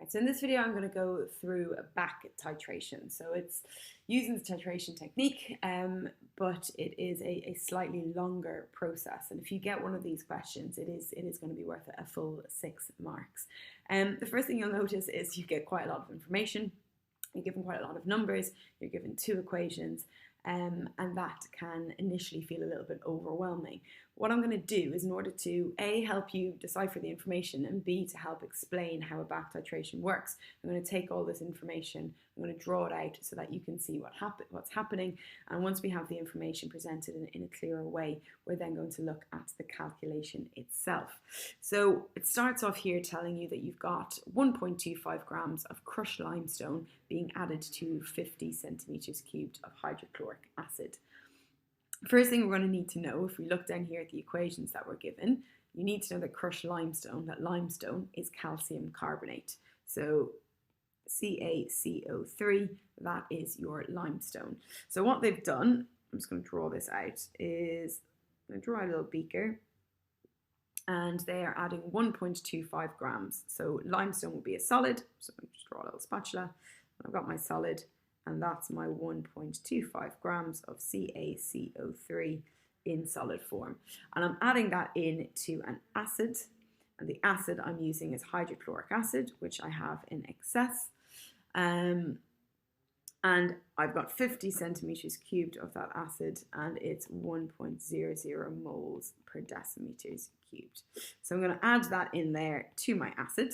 Right, so in this video I'm going to go through a back titration. So it's using the titration technique, but it is a slightly longer process. And if you get one of these questions, it is going to be worth a full 6 marks. The first thing you'll notice is you get quite a lot of information. You're given quite a lot of numbers. You're given 2 equations. And that can initially feel a little bit overwhelming. What I'm going to do is, in order to A, help you decipher the information, and B, to help explain how a back titration works, I'm going to take all this information, I'm going to draw it out so that you can see what's happening. And once we have the information presented in a clearer way, we're then going to look at the calculation itself. So it starts off here telling you that you've got 1.25 grams of crushed limestone being added to 50 centimeters cubed of hydrochloric acid. First thing we're going to need to know, if we look down here at the equations that we're given, you need to know that crushed limestone, that limestone is calcium carbonate. So CaCO3, that is your limestone. So what they've done, I'm just going to draw this out, is I'm going to draw a little beaker, and they are adding 1.25 grams. So limestone will be a solid, so I'm going to just draw a little spatula. I've got my solid, and that's my 1.25 grams of CaCO3 in solid form. And I'm adding that in to an acid, and the acid I'm using is hydrochloric acid, which I have in excess. And I've got 50 centimeters cubed of that acid, and it's 1.00 moles per decimeters cubed. So I'm going to add that in there to my acid.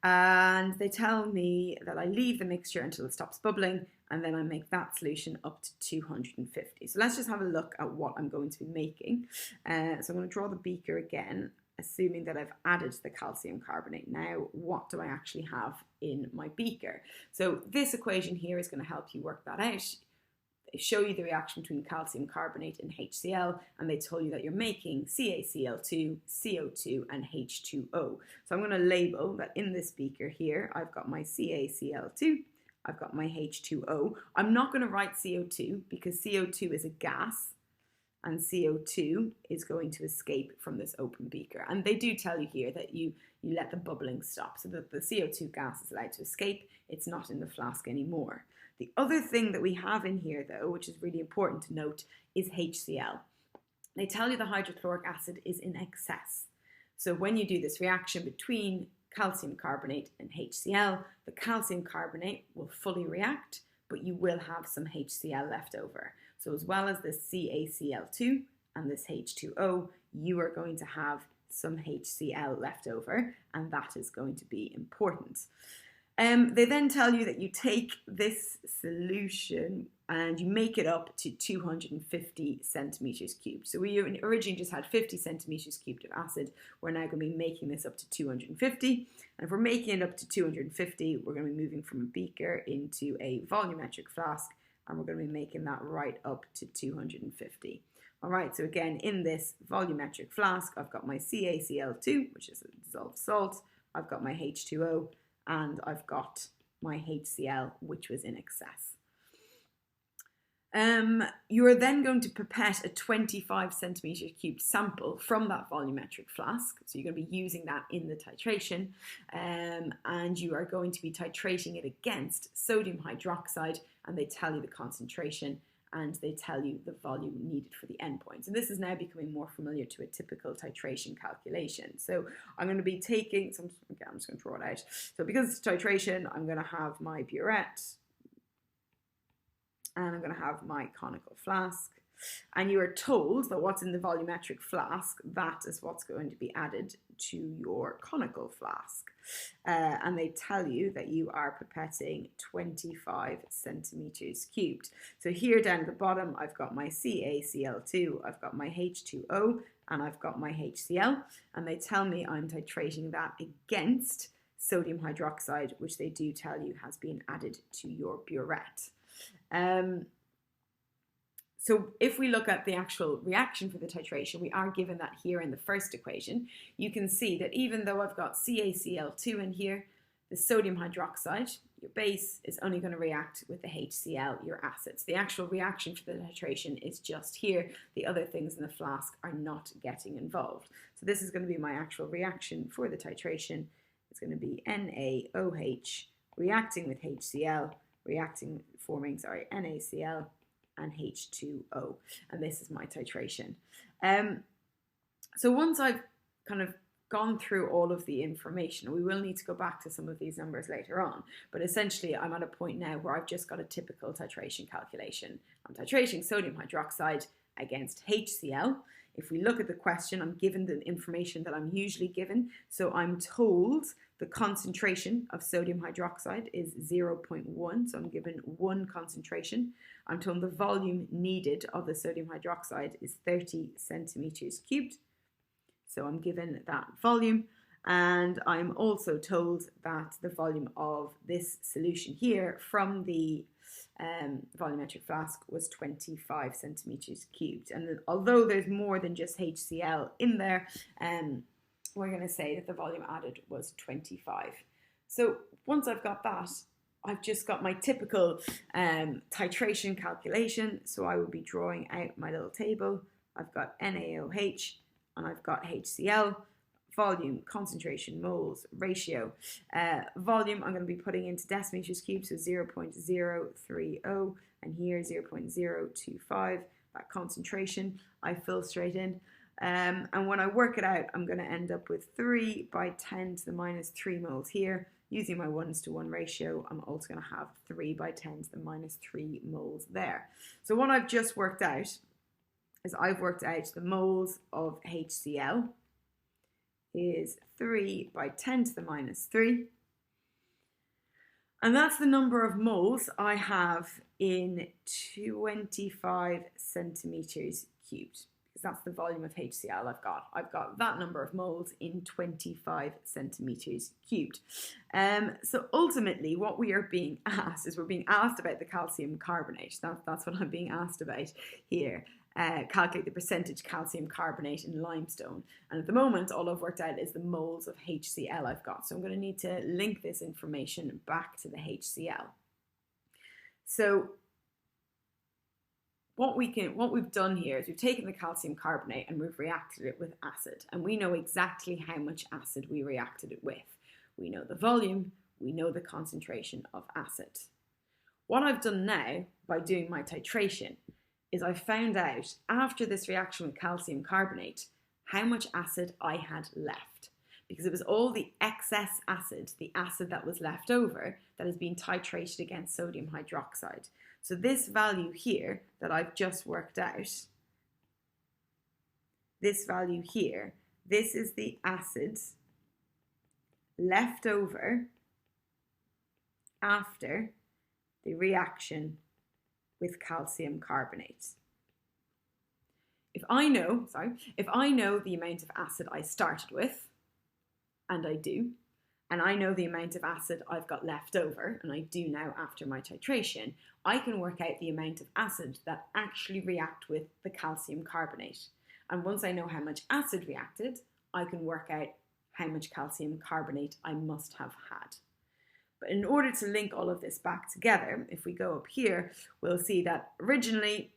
And they tell me that I leave the mixture until it stops bubbling, and then I make that solution up to 250. So let's just have a look at what I'm going to be making. So I'm going to draw the beaker again, assuming that I've added the calcium carbonate. Now, what do I actually have in my beaker? So this equation here is going to help you work that out. They show you the reaction between calcium carbonate and HCl, and they tell you that you're making CaCl2, CO2, and H2O. So I'm going to label that in this beaker here, I've got my CaCl2, I've got my H2O. I'm not going to write CO2 because CO2 is a gas, and CO2 is going to escape from this open beaker. And they do tell you here that you let the bubbling stop, so that the CO2 gas is allowed to escape. It's not in the flask anymore. The other thing that we have in here, though, which is really important to note, is HCl. They tell you the hydrochloric acid is in excess. So when you do this reaction between calcium carbonate and HCl, the calcium carbonate will fully react, but you will have some HCl left over. So as well as this CaCl2 and this H2O, you are going to have some HCl left over, and that is going to be important. They then tell you that you take this solution and you make it up to 250 centimeters cubed. So we originally just had 50 centimeters cubed of acid. We're now going to be making this up to 250. And if we're making it up to 250, we're going to be moving from a beaker into a volumetric flask, and we're going to be making that right up to 250. All right, so again, in this volumetric flask, I've got my CaCl2, which is a dissolved salt. I've got my H2O, and I've got my HCl, which was in excess. You are then going to pipette a 25 centimeter cubed sample from that volumetric flask. So you're going to be using that in the titration, and you are going to be titrating it against sodium hydroxide, and they tell you the concentration, and they tell you the volume needed for the endpoints. And this is now becoming more familiar to a typical titration calculation. So I'm going to be taking, again, I'm just going to draw it out. So because it's titration, I'm going to have my burette, and I'm going to have my conical flask. And you are told that what's in the volumetric flask, that is what's going to be added to your conical flask. And they tell you that you are pipetting 25 centimeters cubed. So here down at the bottom, I've got my CaCl2, I've got my H2O, and I've got my HCl. And they tell me I'm titrating that against sodium hydroxide, which they do tell you has been added to your burette. So if we look at the actual reaction for the titration, we are given that here in the first equation. You can see that even though I've got CaCl2 in here, the sodium hydroxide, your base, is only going to react with the HCl, your acids. The actual reaction for the titration is just here. The other things in the flask are not getting involved. So this is going to be my actual reaction for the titration. it's going to be NaOH reacting with HCl, forming NaCl and H2O. And this is my titration. So once I've kind of gone through all of the information, we will need to go back to some of these numbers later on, but essentially I'm at a point now where I've just got a typical titration calculation. I'm titrating sodium hydroxide against HCl. If we look at the question, I'm given the information that I'm usually given. So I'm told the concentration of sodium hydroxide is 0.1, so I'm given 1 concentration. I'm told the volume needed of the sodium hydroxide is 30 centimeters cubed. So I'm given that volume, and I'm also told that the volume of this solution here from the volumetric flask was 25 centimeters cubed. And although there's more than just HCl in there, we're going to say that the volume added was 25. So once I've got that, I've just got my typical titration calculation. So I will be drawing out my little table. I've got NaOH and I've got HCl, volume, concentration, moles, ratio. Volume I'm going to be putting into decimeters cubed, so 0.030, and here 0.025. That concentration I fill straight in. And when I work it out, I'm going to end up with 3 by 10 to the minus 3 moles here. Using my 1:1 ratio, I'm also going to have 3 by 10 to the minus 3 moles there. So what I've just worked out is I've worked out the moles of HCl is 3 by 10 to the minus 3. And that's the number of moles I have in 25 centimeters cubed, because that's the volume of HCl I've got. I've got that number of moles in 25 centimeters cubed. So ultimately what we are being asked is we're being asked about the calcium carbonate. That's what I'm being asked about here. Calculate the percentage calcium carbonate in limestone. And at the moment, all I've worked out is the moles of HCl I've got. So I'm going to need to link this information back to the HCl. So what we've done here is we've taken the calcium carbonate and we've reacted it with acid. And we know exactly how much acid we reacted it with. We know the volume, we know the concentration of acid. What I've done now by doing my titration is I found out after this reaction with calcium carbonate how much acid I had left, because it was all the excess acid, the acid that was left over, that has been titrated against sodium hydroxide. So this value here that I've just worked out, this value here, this is the acid left over after the reaction with calcium carbonate. If I know the amount of acid I started with, and I do, and I know the amount of acid I've got left over, and I do now after my titration, I can work out the amount of acid that actually react with the calcium carbonate. And once I know how much acid reacted, I can work out how much calcium carbonate I must have had. But in order to link all of this back together, if we go up here, we'll see that originally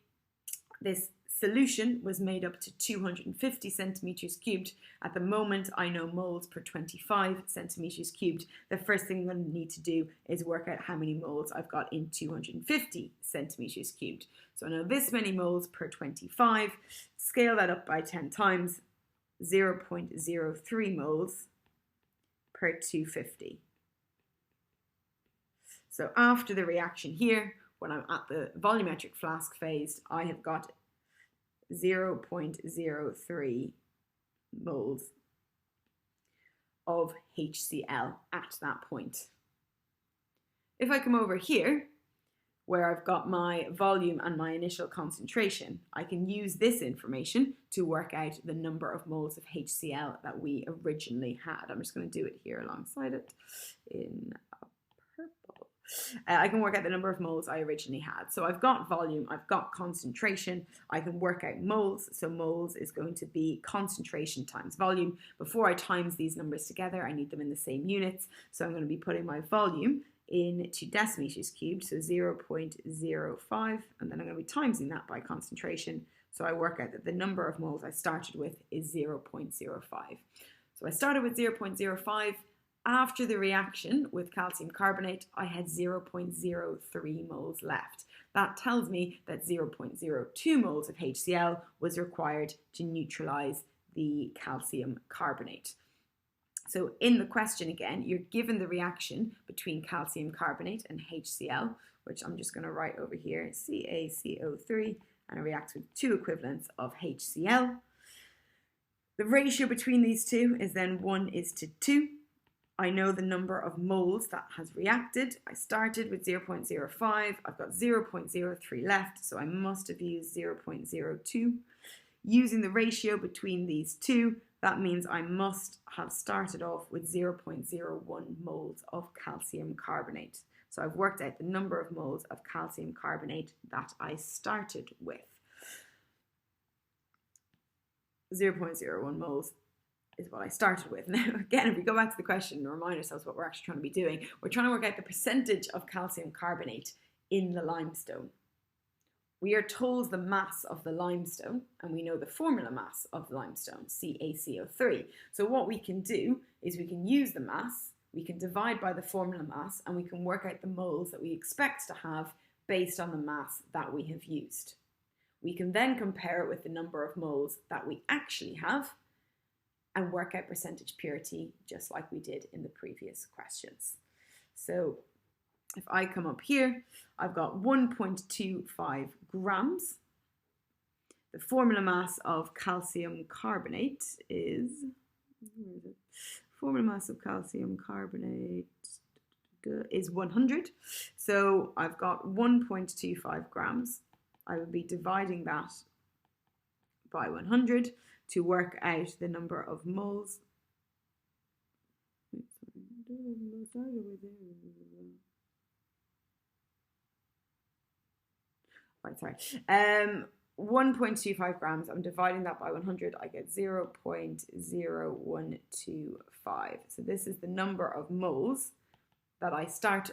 this solution was made up to 250 centimeters cubed. At the moment, I know moles per 25 centimeters cubed. The first thing I'm going to need to do is work out how many moles I've got in 250 centimeters cubed. So I know this many moles per 25. Scale that up by 10 times, 0.03 moles per 250. So after the reaction here, when I'm at the volumetric flask phase, I have got 0.03 moles of HCl at that point. If I come over here, where I've got my volume and my initial concentration, I can use this information to work out the number of moles of HCl that we originally had. I'm just going to do it here alongside it in purple. I can work out the number of moles I originally had. So I've got volume, I've got concentration, I can work out moles. So moles is going to be concentration times volume. Before I times these numbers together, I need them in the same units. So I'm going to be putting my volume into decimeters cubed, so 0.05, and then I'm going to be timesing that by concentration. So I work out that the number of moles I started with is 0.05. So I started with 0.05. after the reaction with calcium carbonate, I had 0.03 moles left. That tells me that 0.02 moles of HCl was required to neutralize the calcium carbonate. So in the question again, you're given the reaction between calcium carbonate and HCl, which I'm just going to write over here, CaCO3, and it reacts with 2 equivalents of HCl. The ratio between these two is then 1:2. I know the number of moles that has reacted. I started with 0.05. I've got 0.03 left, so I must have used 0.02. Using the ratio between these two, that means I must have started off with 0.01 moles of calcium carbonate. So I've worked out the number of moles of calcium carbonate that I started with. 0.01 moles is what I started with. Now, again, if we go back to the question and remind ourselves what we're actually trying to be doing, we're trying to work out the percentage of calcium carbonate in the limestone. We are told the mass of the limestone, and we know the formula mass of the limestone, CaCO3. So what we can do is we can use the mass, we can divide by the formula mass, and we can work out the moles that we expect to have based on the mass that we have used. We can then compare it with the number of moles that we actually have and work out percentage purity just like we did in the previous questions. So if I come up here, I've got 1.25 grams. The formula mass of calcium carbonate is, where is it? Formula mass of calcium carbonate is 100. So I've got 1.25 grams. I would be dividing that by 100 to work out the number of moles. Right, sorry. 1.25 grams, I'm dividing that by 100, I get 0.0125. So this is the number of moles that I start.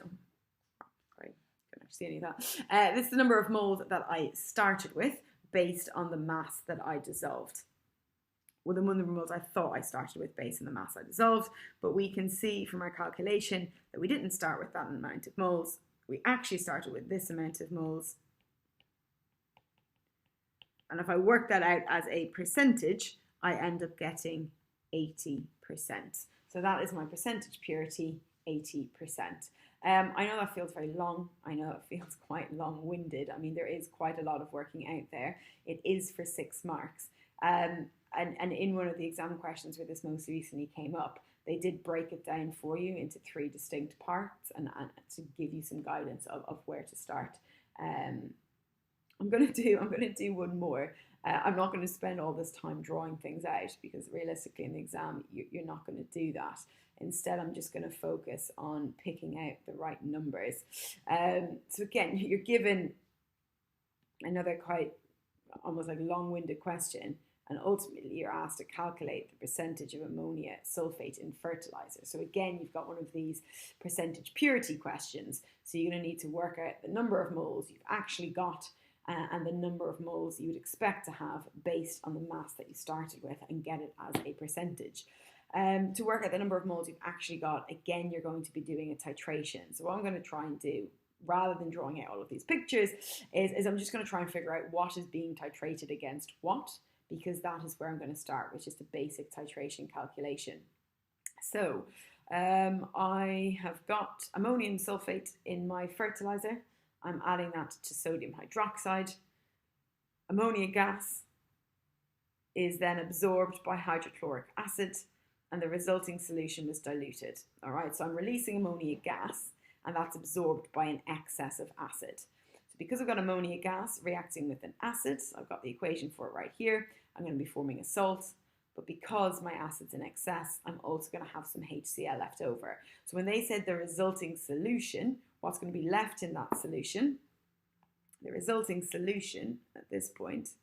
Sorry, can't see any of that. This is the number of moles that I started with based on the mass that I dissolved. Well, the number of moles I thought I started with based on the mass I dissolved, but we can see from our calculation that we didn't start with that amount of moles. We actually started with this amount of moles. And if I work that out as a percentage, I end up getting 80%. So that is my percentage purity, 80%. I know that feels very long. I know it feels quite long-winded. I mean, there is quite a lot of working out there. It is for 6 marks. And in one of the exam questions where this most recently came up, they did break it down for you into 3 distinct parts and to give you some guidance of where to start. I'm gonna do one more. I'm not going to spend all this time drawing things out because realistically in the exam you're not going to do that. Instead, I'm just going to focus on picking out the right numbers. So again, you're given another quite almost like long-winded question, and ultimately you're asked to calculate the percentage of ammonia sulfate in fertilizer. So again, you've got one of these percentage purity questions. So you're going to need to work out the number of moles you've actually got and the number of moles you would expect to have based on the mass that you started with and get it as a percentage. To work out the number of moles you've actually got, again, you're going to be doing a titration. So what I'm going to try and do, rather than drawing out all of these pictures, is I'm just going to try and figure out what is being titrated against what, because that is where I'm going to start, which is the basic titration calculation. So I have got ammonium sulfate in my fertilizer. I'm adding that to sodium hydroxide. Ammonia gas is then absorbed by hydrochloric acid, and the resulting solution was diluted. All right, so I'm releasing ammonia gas, and that's absorbed by an excess of acid. So because I've got ammonia gas reacting with an acid, I've got the equation for it right here, I'm going to be forming a salt. But because my acid's in excess, I'm also going to have some HCl left over. So when they said the resulting solution, what's going to be left in that solution? The resulting solution at this point,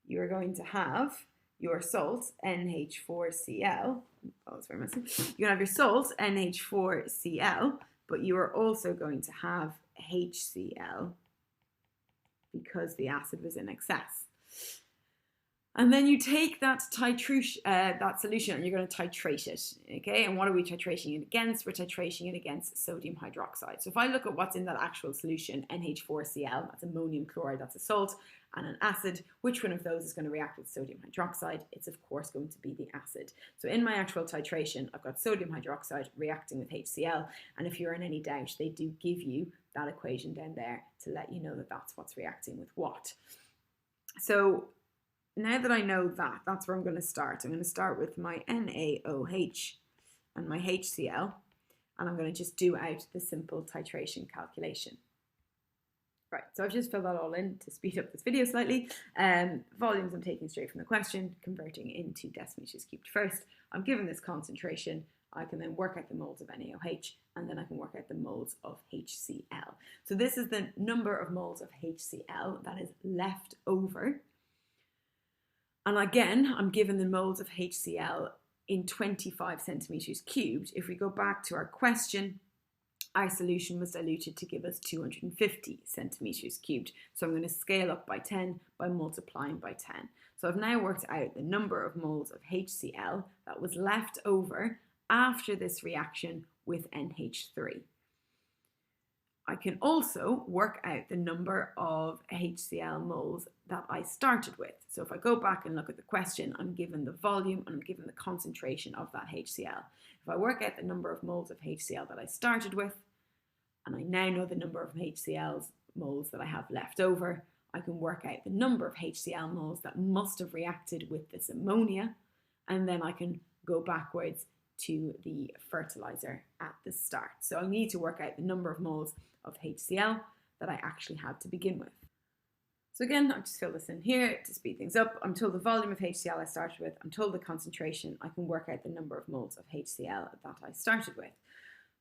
you're going to have your salt, NH4Cl. Oh, it's very messy. You're going to have your salt, NH4Cl, but you are also going to have HCl because the acid was in excess. And then you take that that solution and you're going to titrate it, okay? And what are we titrating it against? We're titrating it against sodium hydroxide. So if I look at what's in that actual solution, NH4Cl, that's ammonium chloride, that's a salt, and an acid, which one of those is going to react with sodium hydroxide? It's of course going to be the acid. So in my actual titration, I've got sodium hydroxide reacting with HCl, and if you're in any doubt, they do give you that equation down there to let you know that that's what's reacting with what. So now that I know that, that's where I'm going to start. I'm going to start with my NaOH and my HCl, and I'm going to just do out the simple titration calculation. Right, so I've just filled that all in to speed up this video slightly. Volumes I'm taking straight from the question, converting into decimeters cubed first. I'm given this concentration. I can then work out the moles of NaOH, and then I can work out the moles of HCl. So this is the number of moles of HCl that is left over. And again, I'm given the moles of HCl in 25 centimeters cubed. If we go back to our question, our solution was diluted to give us 250 centimeters cubed. So I'm going to scale up by 10 by multiplying by 10. So I've now worked out the number of moles of HCl that was left over after this reaction with NH3. I can also work out the number of HCl moles that I started with. So if I go back and look at the question, I'm given the volume and I'm given the concentration of that HCl. If I work out the number of moles of HCl that I started with, and I now know the number of HCl moles that I have left over, I can work out the number of HCl moles that must have reacted with this ammonia, and then I can go backwards to the fertilizer at the start. So I need to work out the number of moles of HCl that I actually had to begin with. So again, I'll just fill this in here to speed things up. I'm told the volume of HCl I started with. I'm told the concentration. I can work out the number of moles of HCl that I started with.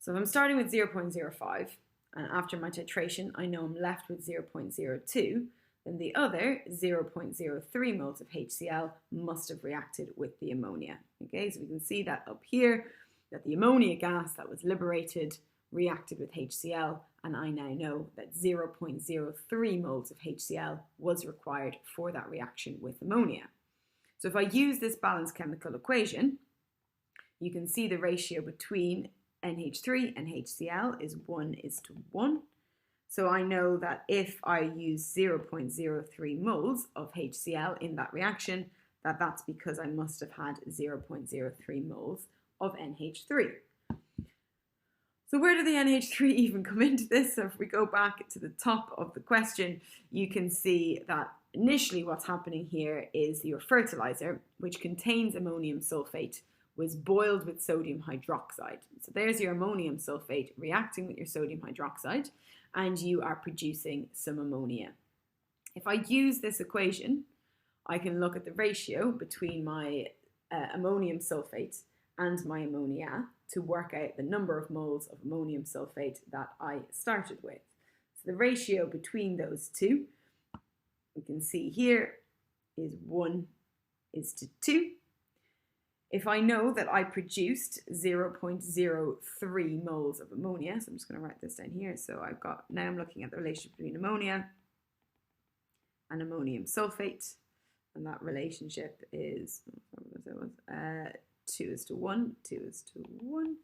So if I'm starting with 0.05, and after my titration, I know I'm left with 0.02, then the other 0.03 moles of HCl must have reacted with the ammonia. Okay, so we can see that up here, that the ammonia gas that was liberated reacted with HCl, and I now know that 0.03 moles of HCl was required for that reaction with ammonia. So if I use this balanced chemical equation, you can see the ratio between NH3 and HCl is 1:1. So I know that if I use 0.03 moles of HCl in that reaction, that's because I must have had 0.03 moles of NH3. So where did the NH3 even come into this? So if we go back to the top of the question, you can see that initially what's happening here is your fertilizer, which contains ammonium sulfate, was boiled with sodium hydroxide. So there's your ammonium sulfate reacting with your sodium hydroxide, and you are producing some ammonia. If I use this equation, I can look at the ratio between my ammonium sulfate and my ammonia to work out the number of moles of ammonium sulfate that I started with. So the ratio between those two, we can see here, is 1:2. If I know that I produced 0.03 moles of ammonia, so I'm just going to write this down here. So now I'm looking at the relationship between ammonia and ammonium sulfate, and that relationship is 2:1, 2:1.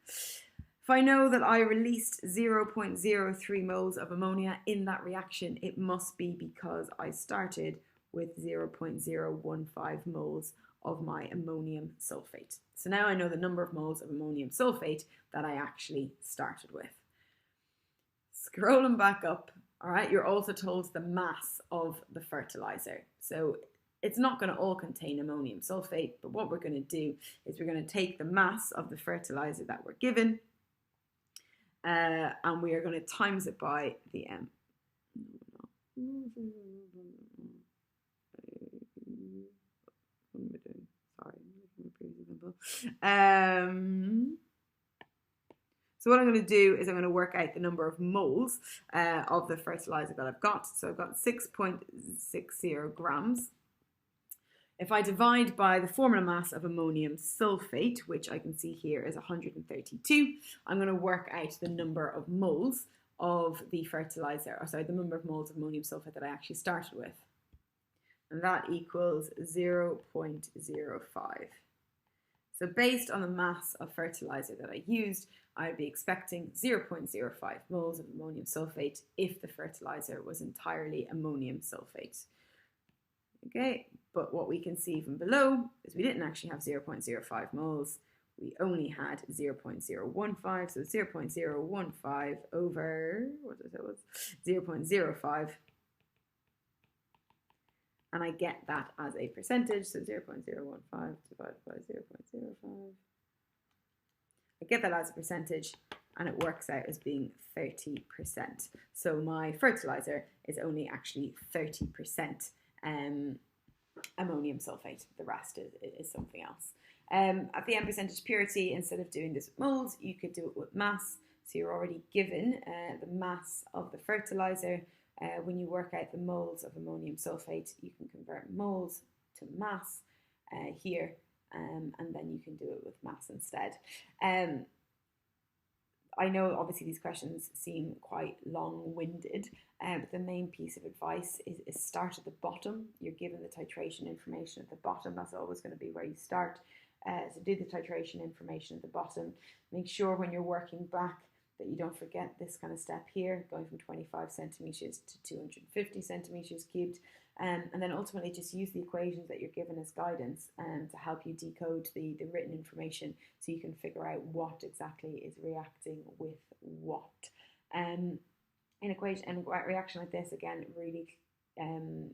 If I know that I released 0.03 moles of ammonia in that reaction, it must be because I started with 0.015 moles of my ammonium sulfate. So now I know the number of moles of ammonium sulfate that I actually started with. Scrolling back up, all right, you're also told the mass of the fertilizer. So it's not going to all contain ammonium sulfate, but what we're going to do is we're going to take the mass of the fertilizer that we're given, and we are going to times it by the M. So what I'm going to do is I'm going to work out the number of moles of the fertilizer that I've got. So I've got 6.60 grams. If I divide by the formula mass of ammonium sulfate, which I can see here is 132, I'm going to work out the number of moles of the fertilizer, the number of moles of ammonium sulfate that I actually started with. and that equals 0.05. So based on the mass of fertilizer that I used, I'd be expecting 0.05 moles of ammonium sulfate if the fertilizer was entirely ammonium sulfate. Okay, but what we can see from below is we didn't actually have 0.05 moles. We only had 0.015, so 0.015 over, what did I say it was? 0.05. And I get that as a percentage, so 0.015 divided by 0.05. I get that as a percentage, and it works out as being 30%. So my fertilizer is only actually 30% ammonium sulfate. The rest is something else. At the end percentage purity, instead of doing this with moles, you could do it with mass. So you're already given the mass of the fertilizer. When you work out the moles of ammonium sulfate, you can convert moles to mass here, and then you can do it with mass instead. I know obviously these questions seem quite long-winded, but the main piece of advice is start at the bottom. You're given the titration information at the bottom. That's always going to be where you start. So do the titration information at the bottom. Make sure when you're working back that you don't forget this kind of step here, going from 25 centimetres to 250 centimetres cubed. And then ultimately just use the equations that you're given as guidance to help you decode the written information so you can figure out what exactly is reacting with what. An equation and a reaction like this, again, really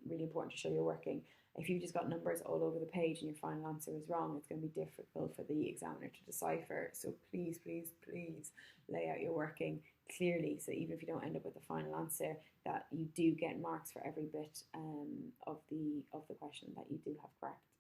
important to show you're working. If you've just got numbers all over the page and your final answer is wrong, it's going to be difficult for the examiner to decipher. So please, please, please lay out your working clearly, so even if you don't end up with the final answer, that you do get marks for every bit of the question that you do have correct.